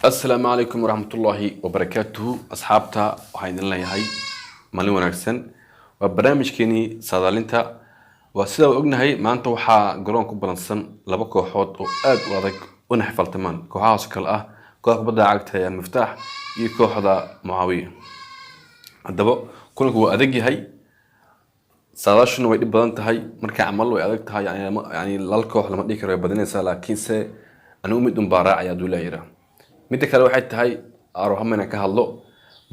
السلام عليكم ورحمة الله وبركاته أصحابتا وحين الله يهي مالين ونكسن وبرنامج كيني سادالينتا وسيدا وقنا هاي ما أنتو وحا قرون كوبرانسان لبكو حوض وآد وادك ونحفل تمان كوحا سكال كوحا بدا عاقتها المفتاح يكوحا دا معاوية هدبو كونك هو أدقي هاي ساداشن ويدي بدانتا هاي مركا عمال ويأدقتا هاي يعني لالكوح لما ديكر ويبادينيسا لكن سي أنا أمي دنباراع يا دولايرا midda kale waxay tahay arohamana ka hadlo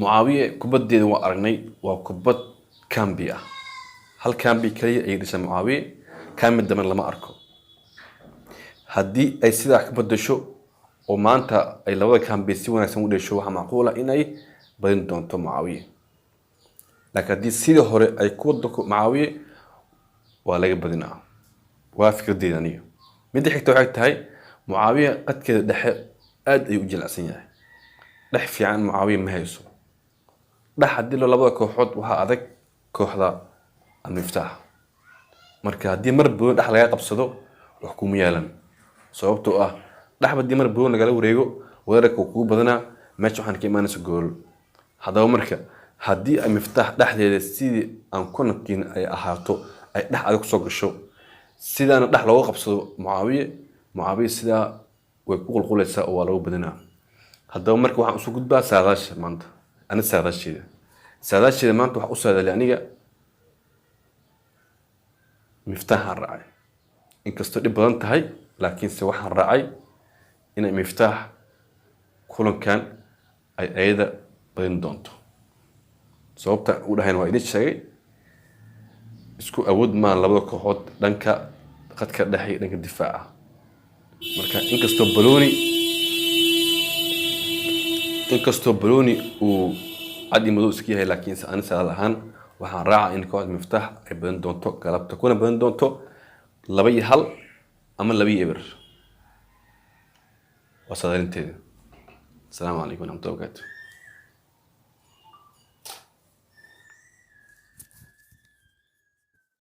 Muawiye kubadeeda waa aragnay waa kubad kambi ah hal kambi kaliya ay dhisay Muawiye kamid daman lama arko hadii ay sidaa ka badasho oo maanta ay labada kambi si wanaagsan u dhasho waxa macquul ah inay badin doonto Muawiye laakiin hadii sidii hore ay ku wado Muawiye waa laga badinaa waa fikradeyda aniga midda xigta waxay tahay Muawiye qadkeeda dhexe aad ay u jilicsan yahay dhex fiican Muawiye ma hayso dhex hadii labada kooxood waxa adag kooxda al-Miftaax marka hadii mar buu dhex laga qabsado wax ku yeelan sababtoo ah dhex hadii mar buu naga wareego weerarka ku badana match waxaan ka imaanayso gool hadaba marka hadii al-Miftaax dhexdeeda sidii aan ku naqin ay ahaato ay dhex adag soo gasho sidana dhex looga qabsado Muawiye sida way ku qulqulaysaa oo lagu badinaa hadaba marka waxaan soo gudbaa saadaasha maanta ana saadaasheeda maanta waxa u saadaalay aniga Miftaax raacay inkastoo dib badan tahay laakiin se waxaan raacay in Miftaax kulankan ay ayada badin doonto sababta uu dhahayn waa idin sheegay isku awood ma labada kooxood dhanka qadka dhexe dhanka difaaca marka inkastoo Bologna uu cadi madow iska yahay laakiin aan saad ahaan waxaan raacay in kooxda Miftaax ay badan doonto galabta kuna badan doonto 2-1 ama 2-0 wasadaarinteeda. Assalaamu calaykum wa rahmatullahi wa barakatuh.